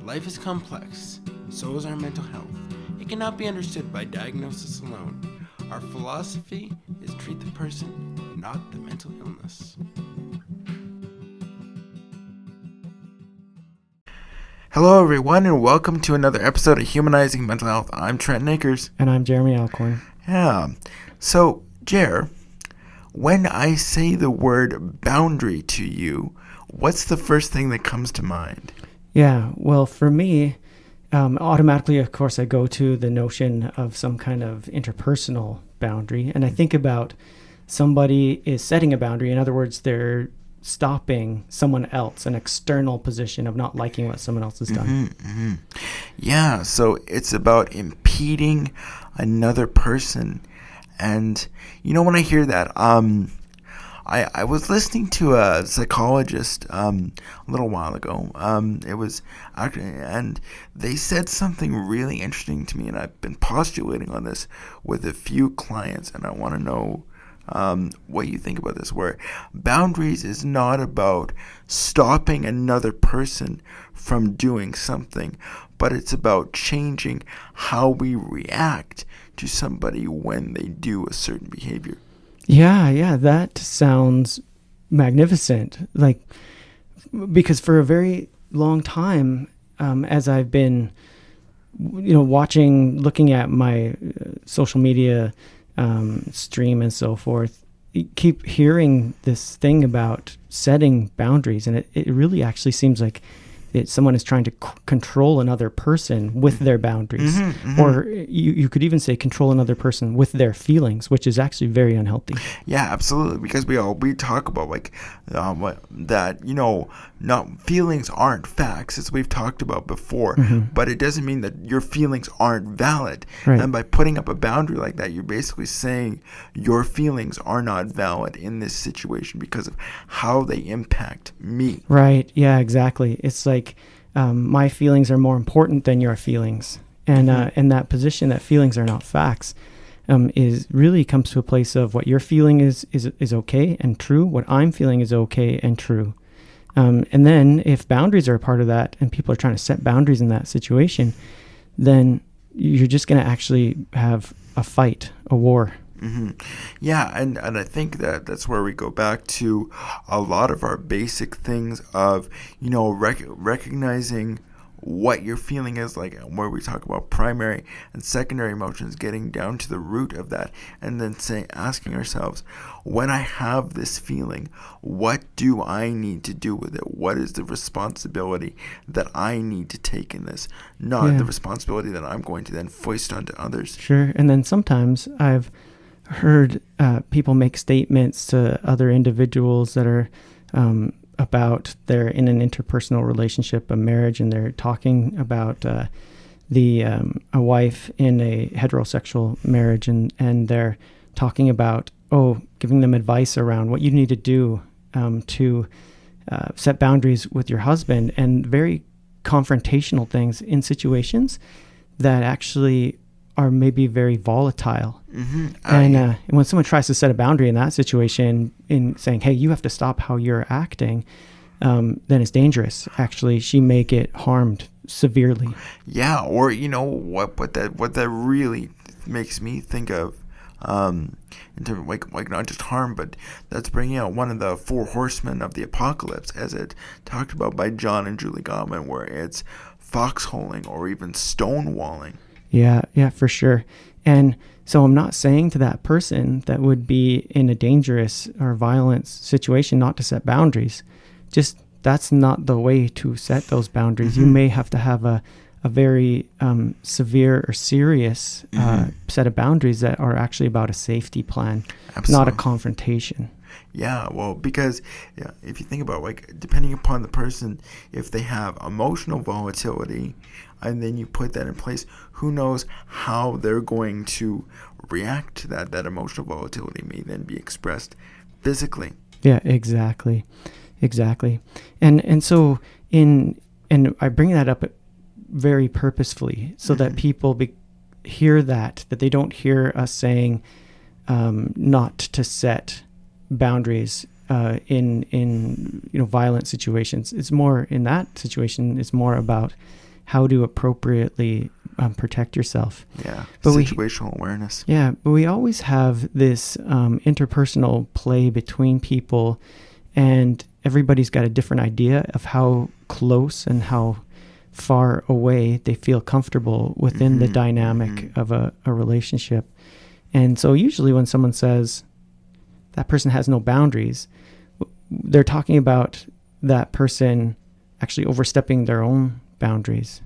Life is complex, so is our mental health. It cannot be understood by diagnosis alone. Our philosophy is treat the person, not the mental illness. Hello everyone and welcome to another episode of Humanizing Mental Health. I'm Trent Akers. And I'm Jeremy Alcorn. Yeah. So, Jer, when I say the word boundary to you, what's the first thing that comes to mind? Yeah, well, for me, automatically, of course, I go to the notion of some kind of interpersonal boundary. And I think about somebody is setting a boundary. In other words, they're stopping someone else, an external position of not liking what someone else has done. Yeah, so it's about impeding another person. And, you know, when I hear that, I was listening to a psychologist a little while ago. It was actually, and they said something really interesting to me, and I've been postulating on this with a few clients, and I want to know what you think about this. Where boundaries is not about stopping another person from doing something, but it's about changing how we react to somebody when they do a certain behavior. Yeah, that sounds magnificent. Because for a very long time, as I've been, looking at my social media stream and so forth, you keep hearing this thing about setting boundaries, and it really actually seems like someone is trying to control another person with their boundaries. Or you could even say control another person with their feelings, which is actually very unhealthy. Yeah, absolutely. Because we talk about not feelings aren't facts, as we've talked about before, but it doesn't mean that your feelings aren't valid. Right. And by putting up a boundary like that, you're basically saying your feelings are not valid in this situation because of how they impact me. Right. Yeah, exactly. It's like my feelings are more important than your feelings. And that position that feelings are not facts is really comes to a place of what you're feeling is okay and true. What I'm feeling is okay and true. And then if boundaries are a part of that and people are trying to set boundaries in that situation, then you're just going to actually have a fight, a war. Yeah, and I think that's where we go back to a lot of our basic things of, recognizing what your feeling is, like where we talk about primary and secondary emotions, getting down to the root of that, and then asking ourselves, when I have this feeling, what do I need to do with it? What is the responsibility that I need to take in this? Not the responsibility that I'm going to then foist onto others. Sure. And then sometimes I've heard people make statements to other individuals that are about they're in an interpersonal relationship, a marriage, and they're talking about a wife in a heterosexual marriage, and they're talking about giving them advice around what you need to do to set boundaries with your husband, and very confrontational things in situations that actually are maybe very volatile. And when someone tries to set a boundary in that situation in saying, hey, you have to stop how you're acting, then it's dangerous. Actually, she may get harmed severely. Yeah, or what that really makes me think of, in terms of like not just harm, but that's bringing out one of the four horsemen of the apocalypse, as it talked about by John and Julie Gottman, where it's foxholing or even stonewalling. Yeah, for sure. And so I'm not saying to that person that would be in a dangerous or violent situation not to set boundaries. Just that's not the way to set those boundaries. You may have to have a very severe or serious set of boundaries that are actually about a safety plan, not a confrontation. Yeah, well, because if you think about depending upon the person, if they have emotional volatility, and then you put that in place, who knows how they're going to react to that. That emotional volatility may then be expressed physically. Yeah, exactly. And so and I bring that up very purposefully so that people hear that they don't hear us saying not to set boundaries in violent situations. It's more in that situation. It's more about how to appropriately protect yourself. Yeah. But Situational awareness. Yeah, but we always have this interpersonal play between people, and everybody's got a different idea of how close and how far away they feel comfortable within the dynamic of a relationship. And so usually when someone says that person has no boundaries, they're talking about that person actually overstepping their own boundaries.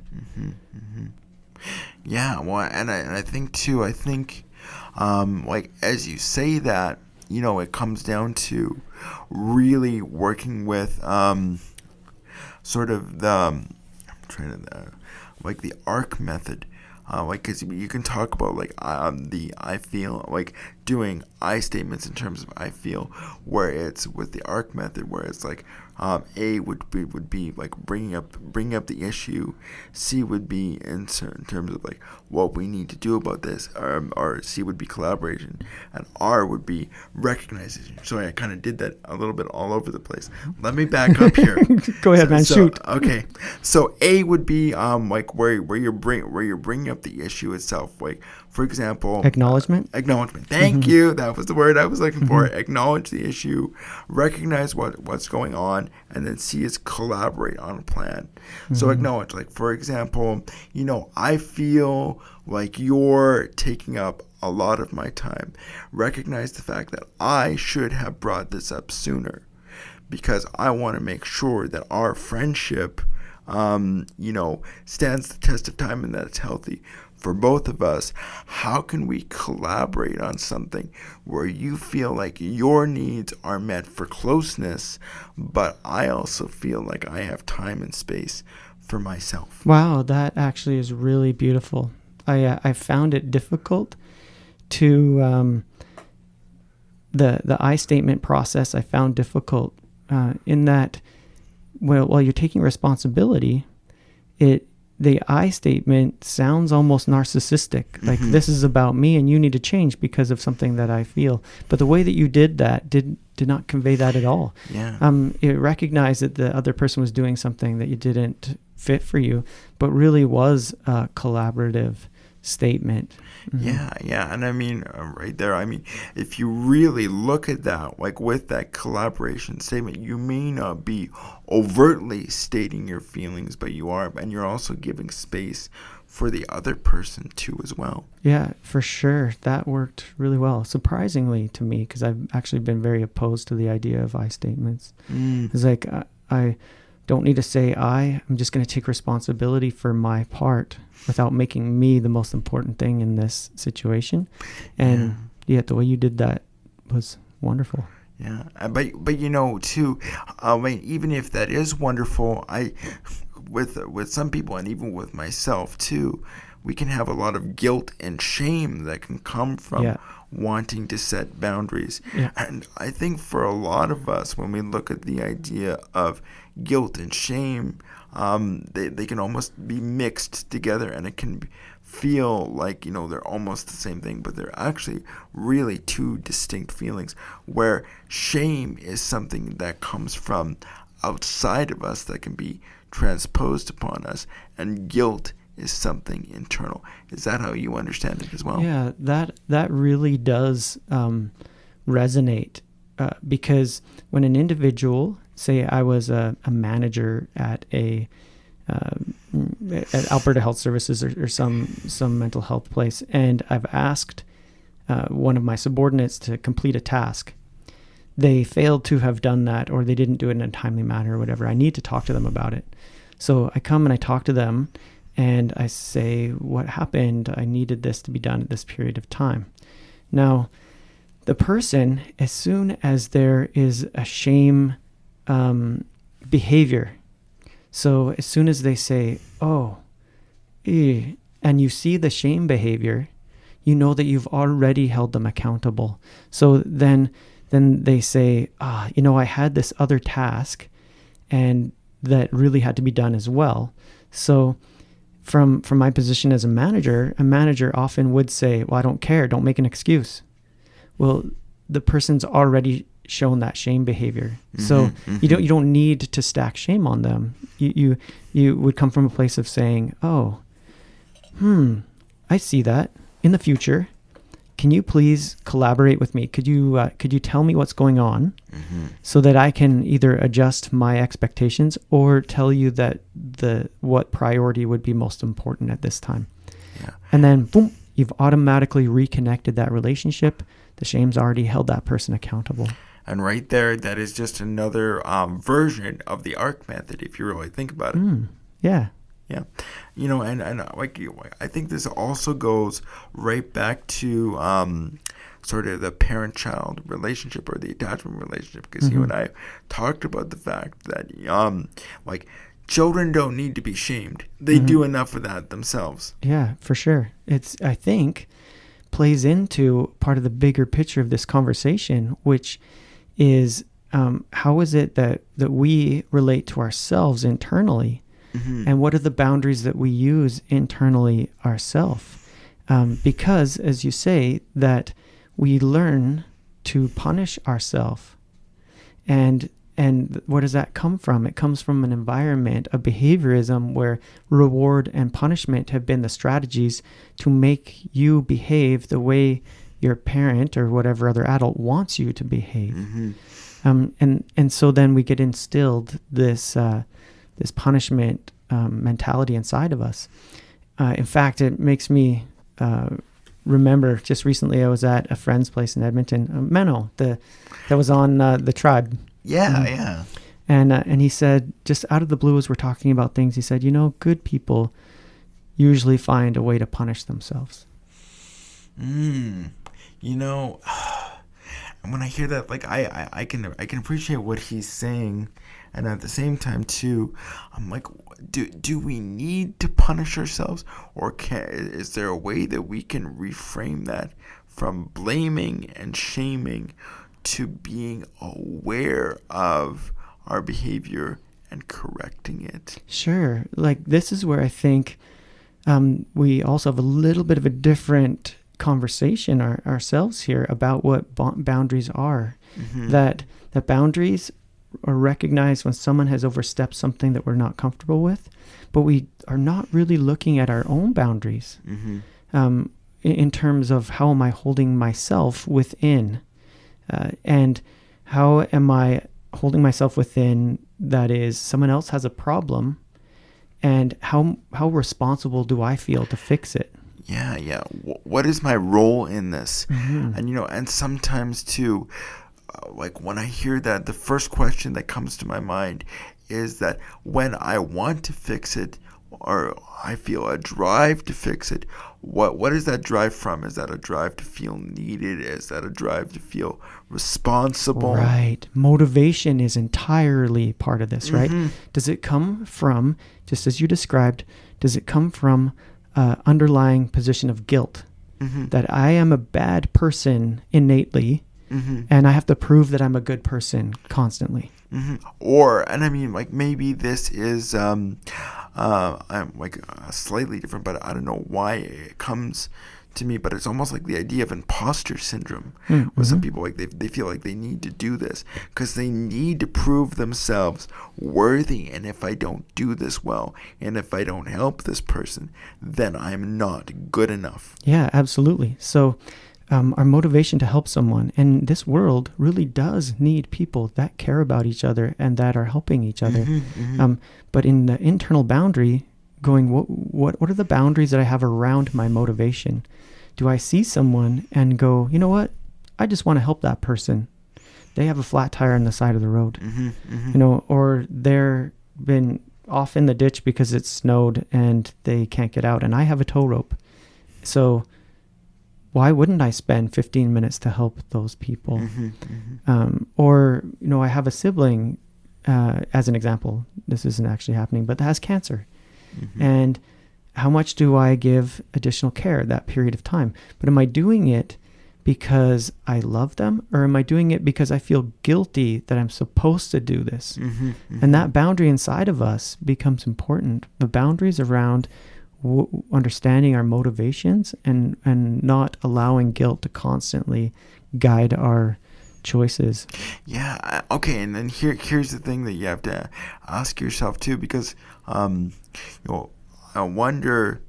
Yeah, well, and I think too, like as you say that, it comes down to really working with sort of the like the ARC method. Like, cause you can talk about like the I feel, like doing I statements in terms of I feel, where it's with the ARC method, where it's like A would be like bringing up the issue, C would be in terms of like what we need to do about this, or C would be collaboration, and R would be recognizing. Sorry, I kind of did that a little bit all over the place. Let me back up here. Go ahead, man. Shoot. Okay, so A would be like where you're bringing up the issue itself, like for example, Acknowledgement. Thank you. That was the word I was looking for. Acknowledge the issue, recognize what's going on, and then C is collaborate on a plan. So acknowledge, like for example, I feel like you're taking up a lot of my time. Recognize the fact that I should have brought this up sooner, because I want to make sure that our friendship stands the test of time and that it's healthy for both of us. How can we collaborate on something where you feel like your needs are met for closeness, but I also feel like I have time and space for myself? Wow, that actually is really beautiful. I found it difficult to the I statement process. I found difficult in that while you're taking responsibility, the I statement sounds almost narcissistic. Like, this is about me and you need to change because of something that I feel. But the way that you did that did not convey that at all. Yeah. It recognized that the other person was doing something that you didn't fit for you, but really was a collaborative statement. Yeah. And I mean, right there, I mean, if you really look at that, like with that collaboration statement, you may not be overtly stating your feelings, but you are, and you're also giving space for the other person too as well. Yeah, for sure. That worked really well, surprisingly to me, because I've actually been very opposed to the idea of I statements. It's like, I don't need to say I'm just going to take responsibility for my part without making me the most important thing in this situation. And yet the way you did that was wonderful. Yeah, but too, I mean, even if that is wonderful, with some people and even with myself too, we can have a lot of guilt and shame that can come from wanting to set boundaries. Yeah. And I think for a lot of us, when we look at the idea of guilt and shame, they can almost be mixed together, and it can feel like, they're almost the same thing, but they're actually really two distinct feelings, where shame is something that comes from outside of us that can be transposed upon us, and guilt is something internal. Is that how you understand it as well? Yeah, that really does resonate, because when an individual, say I was a manager at at Alberta Health Services or some mental health place, and I've asked one of my subordinates to complete a task. They failed to have done that, or they didn't do it in a timely manner or whatever. I need to talk to them about it. So I come and I talk to them, and I say, what happened? I needed this to be done at this period of time. Now, the person, as soon as there is a shame behavior, so as soon as they say, and you see the shame behavior, you know that you've already held them accountable. So then they say, I had this other task, and that really had to be done as well. So from my position as a manager often would say, well, I don't care, don't make an excuse. Well, the person's already shown that shame behavior. So you don't need to stack shame on them. You would come from a place of saying, oh, I see that in the future. Can you please collaborate with me? Could you tell me what's going on so that I can either adjust my expectations or tell you that what priority would be most important at this time? Yeah. And then boom, you've automatically reconnected that relationship. The shame's already held that person accountable. And right there, that is just another version of the ARC method, if you really think about it. Yeah. Yeah, and like I think this also goes right back to sort of the parent-child relationship or the attachment relationship, because you and I talked about the fact that like children don't need to be shamed; they do enough of that themselves. Yeah, for sure. I think plays into part of the bigger picture of this conversation, which is how is it that we relate to ourselves internally. And what are the boundaries that we use internally ourselves? Because, as you say, that we learn to punish ourselves. And where does that come from? It comes from an environment of behaviorism where reward and punishment have been the strategies to make you behave the way your parent or whatever other adult wants you to behave. And so then we get instilled this punishment mentality inside of us. In fact, it makes me remember just recently I was at a friend's place in Edmonton, Menno, that was on the tribe. Yeah. And he said, just out of the blue as we're talking about things, he said, good people usually find a way to punish themselves. And when I hear that, like I can appreciate what he's saying, and at the same time too, I'm like, do we need to punish ourselves, or is there a way that we can reframe that from blaming and shaming to being aware of our behavior and correcting it? Sure. Like this is where I think we also have a little bit of a different conversation ourselves here about what boundaries are. That boundaries are recognized when someone has overstepped something that we're not comfortable with, but we are not really looking at our own boundaries in terms of how am I holding myself within, and how am I holding myself within that is someone else has a problem, and how responsible do I feel to fix it? Yeah. What is my role in this? And and sometimes too, like when I hear that, the first question that comes to my mind is that when I want to fix it, or I feel a drive to fix it, what is that drive from? Is that a drive to feel needed? Is that a drive to feel responsible? Right. Motivation is entirely part of this, right? Does it come from, just as you described, does it come from underlying position of guilt, that I am a bad person innately, and I have to prove that I'm a good person constantly? And I mean, like maybe this is I'm like slightly different, but I don't know why it comes to me, but it's almost like the idea of imposter syndrome, where some people like they feel like they need to do this because they need to prove themselves worthy, and if I don't do this well, and if I don't help this person, then I'm not good enough. Yeah, absolutely. So our motivation to help someone, and this world really does need people that care about each other and that are helping each other. But in the internal boundary, going, what are the boundaries that I have around my motivation? Do I see someone and go, you know what? I just want to help that person. They have a flat tire on the side of the road, or they're been off in the ditch because it snowed and they can't get out, and I have a tow rope. So why wouldn't I spend 15 minutes to help those people? Or, I have a sibling, as an example, this isn't actually happening, but that has cancer. And how much do I give additional care that period of time? But am I doing it because I love them, or am I doing it because I feel guilty that I'm supposed to do this? And that boundary inside of us becomes important. The boundaries around understanding our motivations and not allowing guilt to constantly guide our choices. Yeah. Okay. And then here's the thing that you have to ask yourself too, because I wonder,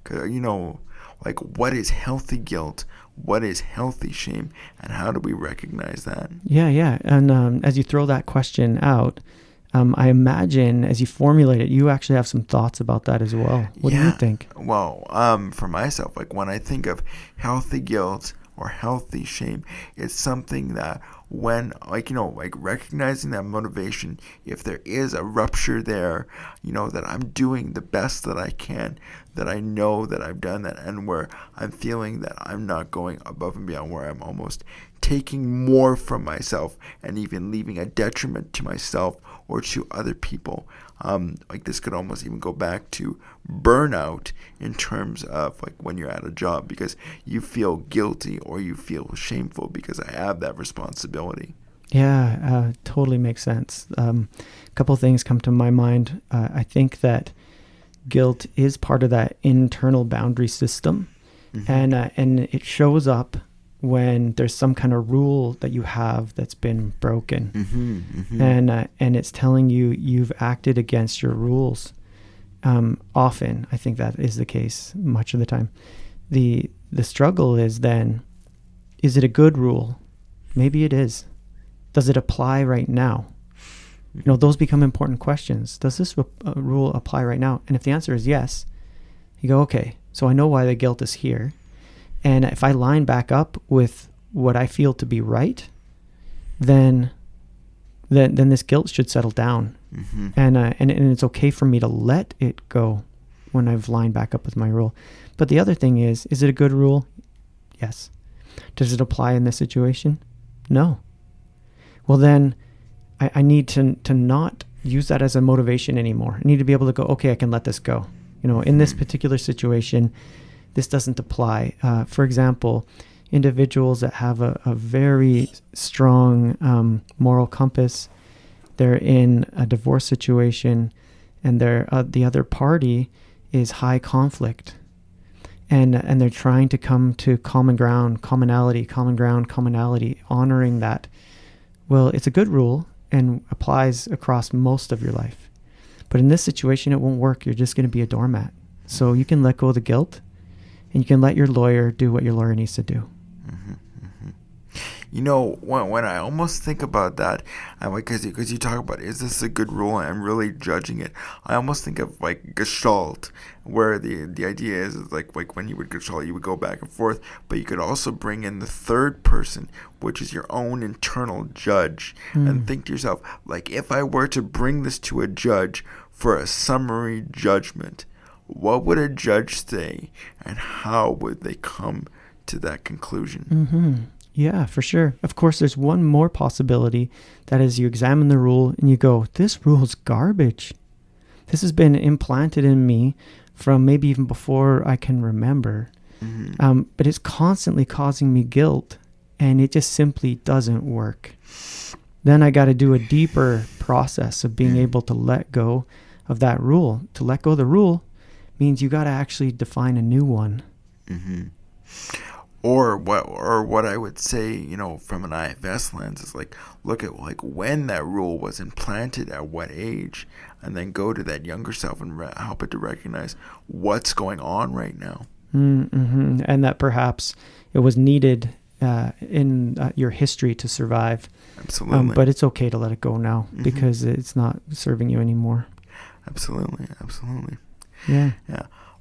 like, what is healthy guilt? What is healthy shame? And how do we recognize that? Yeah. And as you throw that question out, I imagine as you formulate it, you actually have some thoughts about that as well. What do you think? Well, for myself, like when I think of healthy guilt or healthy shame, it's something that when, like recognizing that motivation, if there is a rupture there, that I'm doing the best that I can, that I know that I've done that, and where I'm feeling that I'm not going above and beyond, where I'm almost taking more from myself and even leaving a detriment to myself or to other people. Like this could almost even go back to burnout in terms of like when you're at a job because you feel guilty or you feel shameful because I have that responsibility. Yeah, totally makes sense. A couple of things come to my mind. I think that guilt is part of that internal boundary system, and it shows up when there's some kind of rule that you have that's been broken, and it's telling you you've acted against your rules. Often, I think that is the case much of the time. The struggle is then, is it a good rule? Maybe it is. Does it apply right now? Those become important questions. Does this rule apply right now? And if the answer is yes, you go, okay, so I know why the guilt is here. And if I line back up with what I feel to be right, then this guilt should settle down. And it's okay for me to let it go when I've lined back up with my rule. But the other thing is it a good rule? Yes. Does it apply in this situation? No. Well, then I need to not use that as a motivation anymore. I need to be able to go, okay, I can let this go. In this particular situation, this doesn't apply. For example, individuals that have a very strong moral compass, they're in a divorce situation, and the other party is high conflict, and they're trying to come to common ground, commonality, honoring that. Well, it's a good rule and applies across most of your life. But in this situation, it won't work. You're just going to be a doormat. So you can let go of the guilt, and you can let your lawyer do what your lawyer needs to do. When I almost think about that, because you talk about, is this a good rule? And I'm really judging it. I almost think of like Gestalt, where the idea is like when you would Gestalt, you would go back and forth, but you could also bring in the third person, which is your own internal judge, and think to yourself, like, if I were to bring this to a judge for a summary judgment, what would a judge say, and how would they come to that conclusion? Yeah, for sure. Of course, there's one more possibility. That is, you examine the rule and you go, this rule's garbage. This has been implanted in me from maybe even before I can remember. But it's constantly causing me guilt, and it just simply doesn't work. Then I got to do a deeper process of being able to let go of that rule. To let go of the rule means you got to actually define a new one. Or what I would say, from an IFS lens is like, look at like when that rule was implanted at what age, and then go to that younger self and help it to recognize what's going on right now. And that perhaps it was needed in your history to survive. Absolutely. But it's okay to let it go now because it's not serving you anymore. Absolutely. Yeah.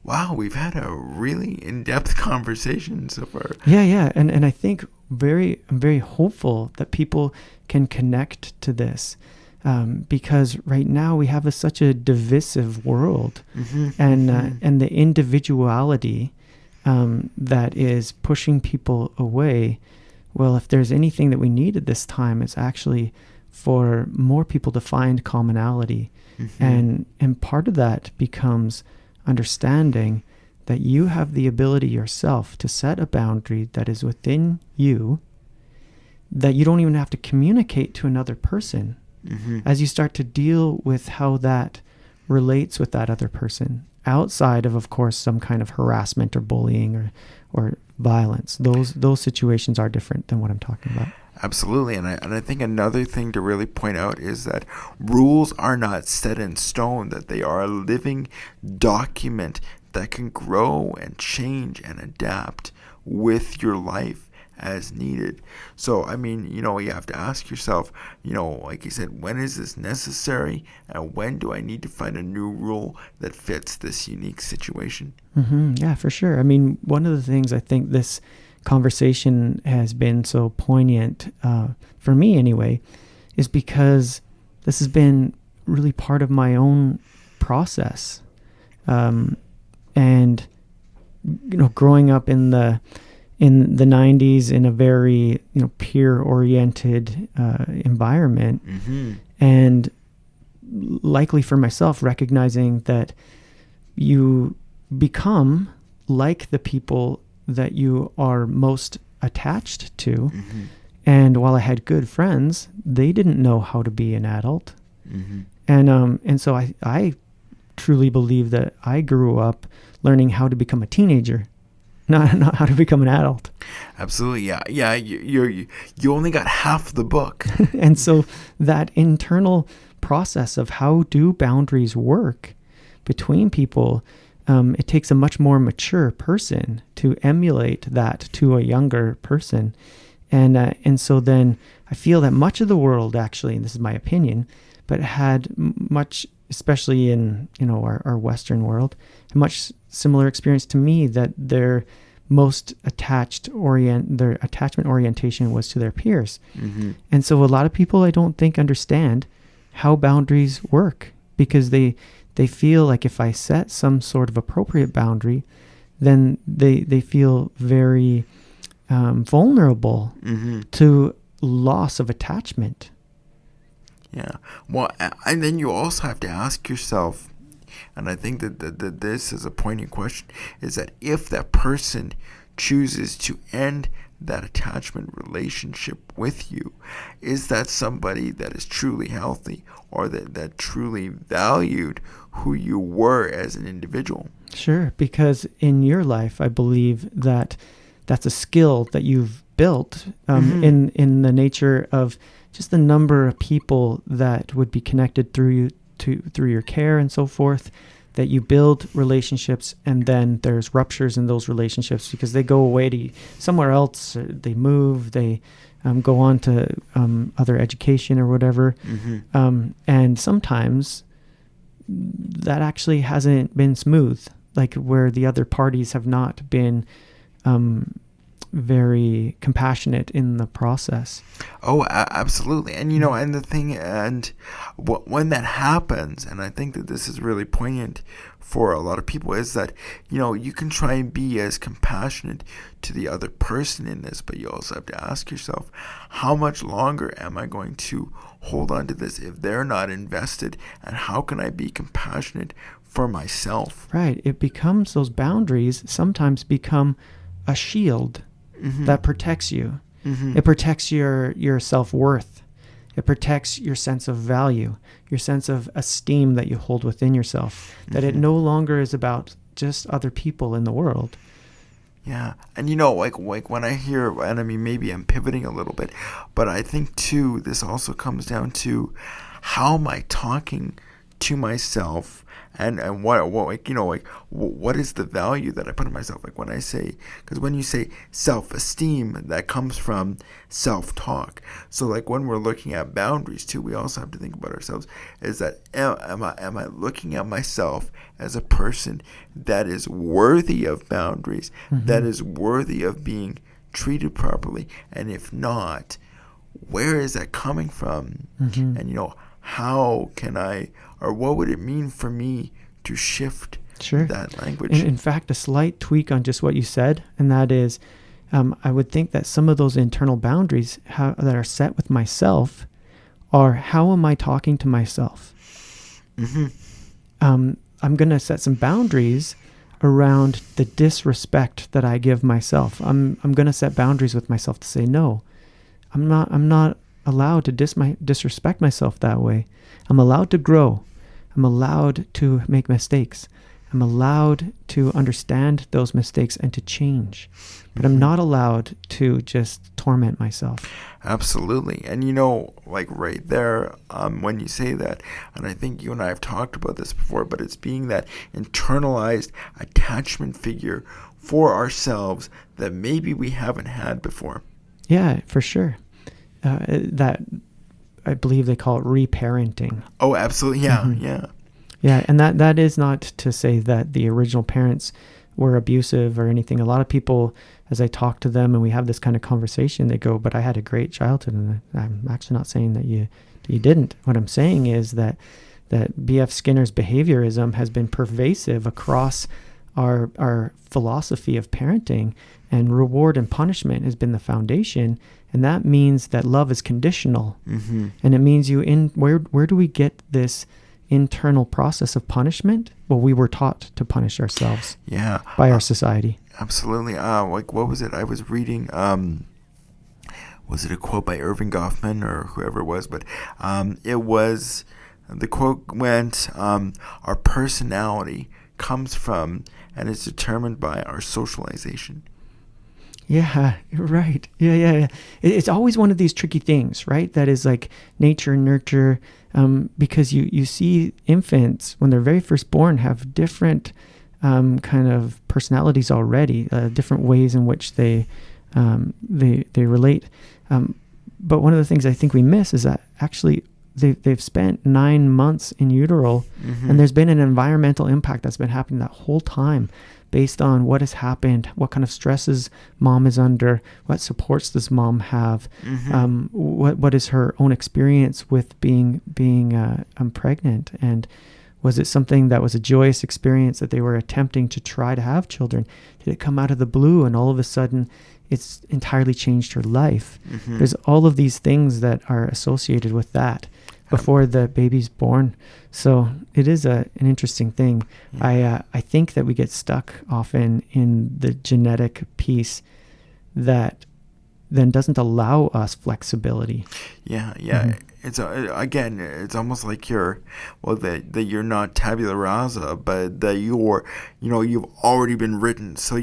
Wow, we've had a really in-depth conversation so far. Yeah. And I think I'm very hopeful that people can connect to this because right now we have such a divisive world, and the individuality that is pushing people away. Well, if there's anything that we need at this time, it's actually for more people to find commonality. And part of that becomes understanding that you have the ability yourself to set a boundary that is within you, that you don't even have to communicate to another person. As you start to deal with how that relates with that other person, outside of course, some kind of harassment or bullying or violence. Those situations are different than what I'm talking about. Absolutely, and I think another thing to really point out is that rules are not set in stone, that they are a living document that can grow and change and adapt with your life as needed. So, I mean, you have to ask yourself, like you said, when is this necessary, and when do I need to find a new rule that fits this unique situation? Yeah, for sure. I mean, one of the things I think this conversation has been so poignant, for me anyway, is because this has been really part of my own process. And growing up in the 90s in a very peer oriented environment, and likely for myself, recognizing that you become like the people that you are most attached to. And while I had good friends, they didn't know how to be an adult. And so I truly believe that I grew up learning how to become a teenager, not how to become an adult. Absolutely, yeah. You only got half the book. And so that internal process of how do boundaries work between people, it takes a much more mature person to emulate that to a younger person. And so then I feel that much of the world, actually, and this is my opinion, but had much, especially in our Western world, a much similar experience to me, that their attachment orientation was to their peers. And so a lot of people, I don't think, understand how boundaries work, because they feel like if I set some sort of appropriate boundary, then they feel very vulnerable to loss of attachment. Yeah. Well, and then you also have to ask yourself, and I think that this is a poignant question, is that if that person chooses to end that attachment relationship with you, is that somebody that is truly healthy, or that truly valued who you were as an individual? Sure, because in your life, I believe that that's a skill that you've built in the nature of just the number of people that would be connected through your care and so forth, that you build relationships, and then there's ruptures in those relationships because they go away to somewhere else, they move, they go on to other education or whatever. And sometimes that actually hasn't been smooth, like where the other parties have not been very compassionate in the process. Oh, absolutely. And and the thing, and when that happens, and I think that this is really poignant for a lot of people, is that you can try and be as compassionate to the other person in this, but you also have to ask yourself, how much longer am I going to hold on to this if they're not invested, and how can I be compassionate for myself? Right. It becomes, those boundaries sometimes become a shield that protects you. It protects your self-worth. It protects your sense of value, your sense of esteem that you hold within yourself, that it no longer is about just other people in the world. Yeah. And like when I hear, and I mean, maybe I'm pivoting a little bit, but I think too, this also comes down to, how am I talking to myself, and what is the value that I put in myself? Like when I say, because when you say self-esteem, that comes from self-talk. So like when we're looking at boundaries too, we also have to think about ourselves, is that am I looking at myself as a person that is worthy of boundaries, that is worthy of being treated properly? And if not, where is that coming from? And how can I, or what would it mean for me to shift that language? In fact, a slight tweak on just what you said, and that is, I would think that some of those internal boundaries that are set with myself are, how am I talking to myself? I'm going to set some boundaries around the disrespect that I give myself. I'm going to set boundaries with myself to say, no, I'm not allowed to disrespect myself that way. I'm allowed to grow. I'm allowed to make mistakes. I'm allowed to understand those mistakes and to change, but I'm not allowed to just torment myself. Absolutely. And like right there, when you say that, and I think you and I have talked about this before, but it's being that internalized attachment figure for ourselves that maybe we haven't had before. Yeah, for sure. That, I believe they call it reparenting. Oh, absolutely. Yeah, yeah. Yeah, and that is not to say that the original parents were abusive or anything. A lot of people, as I talk to them and we have this kind of conversation, they go, but I had a great childhood. And I'm actually not saying that you didn't. What I'm saying is that B.F. Skinner's behaviorism has been pervasive across our philosophy of parenting, and reward and punishment has been the foundation. And that means that love is conditional. And it means where do we get this internal process of punishment? Well, we were taught to punish ourselves by our society. Absolutely. Like, what was it? I was reading, was it a quote by Irving Goffman or whoever it was? But the quote went, our personality comes from and is determined by our socialization. Yeah, right. Yeah. It's always one of these tricky things, right? That is like nature and nurture, because you see infants when they're very first born have different kind of personalities already, different ways in which they relate. But one of the things I think we miss is that actually they've spent 9 months in utero, and there's been an environmental impact that's been happening that whole time, based on what has happened, what kind of stresses mom is under, what supports does mom have, what is her own experience with being pregnant, and was it something that was a joyous experience that they were attempting to try to have children? Did it come out of the blue and all of a sudden it's entirely changed her life? There's all of these things that are associated with that before the baby's born. So it is an interesting thing. I think that we get stuck often in the genetic piece that then doesn't allow us flexibility. Yeah. It's again, it's almost like you're not tabula rasa, but that you've already been written. So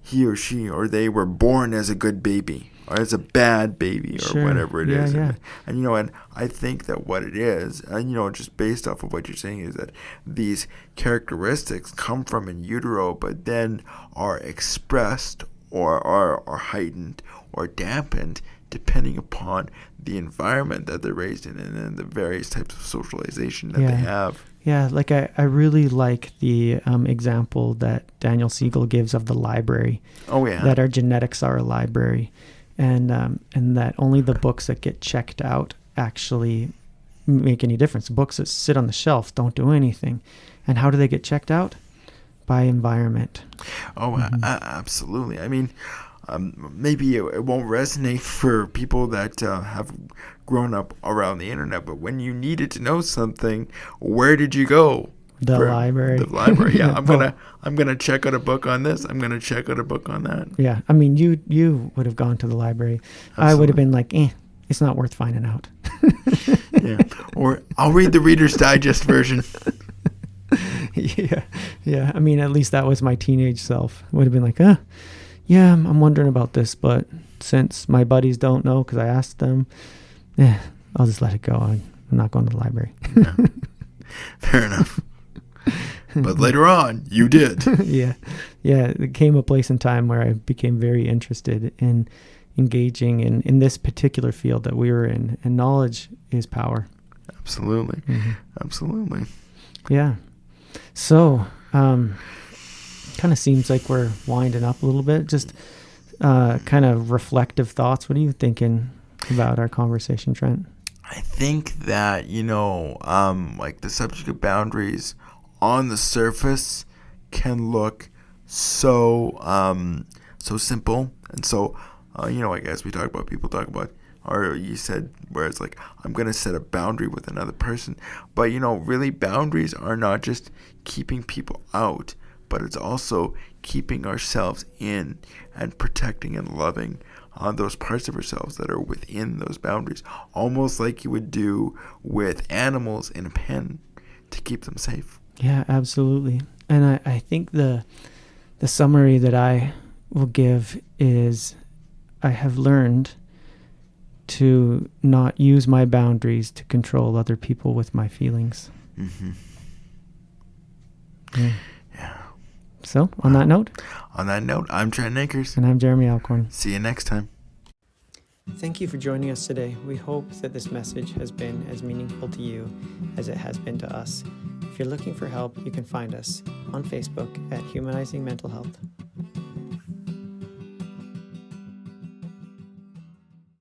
he or she or they were born as a good baby or as a bad baby or whatever it is. Yeah. And I think that what it is, and just based off of what you're saying, is that these characteristics come from in utero, but then are expressed or are heightened or dampened depending upon the environment that they're raised in and then the various types of socialization that they have. Yeah, like I really like the example that Daniel Siegel gives of the library. Oh, yeah. That our genetics are a library, and that only the books that get checked out actually make any difference. Books that sit on the shelf don't do anything. And how do they get checked out? By environment. Oh, absolutely. I mean, maybe it won't resonate for people that have grown up around the internet, but when you needed to know something, where did you go? The library. The library. Yeah, I'm gonna check out a book on this. I'm gonna check out a book on that. Yeah, I mean, you would have gone to the library. Absolutely. I would have been like, it's not worth finding out. Yeah, or I'll read the Reader's Digest version. Yeah. I mean, at least that was my teenage self. Would have been like, yeah, I'm wondering about this, but since my buddies don't know because I asked them, I'll just let it go. I'm not going to the library. Yeah. Fair enough. But later on, you did. Yeah. It came a place in time where I became very interested in engaging in this particular field that we were in, and knowledge is power. Absolutely. Absolutely. Yeah. So, kind of seems like we're winding up a little bit. Just kind of reflective thoughts. What are you thinking about our conversation, Trent? I think that, like the subject of boundaries on the surface can look so simple. And so, like as we talk about, people talk about, or you said, where it's like, I'm going to set a boundary with another person. But, really boundaries are not just keeping people out, but it's also keeping ourselves in and protecting and loving those parts of ourselves that are within those boundaries, almost like you would do with animals in a pen to keep them safe. Yeah, absolutely. And I think the summary that I will give is I have learned to not use my boundaries to control other people with my feelings. Mm-hmm. Yeah. So, on that note, I'm Trent Akers. and I'm Jeremy Alcorn. See you next time. Thank you for joining us today. We hope that this message has been as meaningful to you as it has been to us. If you're looking for help, you can find us on Facebook at Humanizing Mental Health.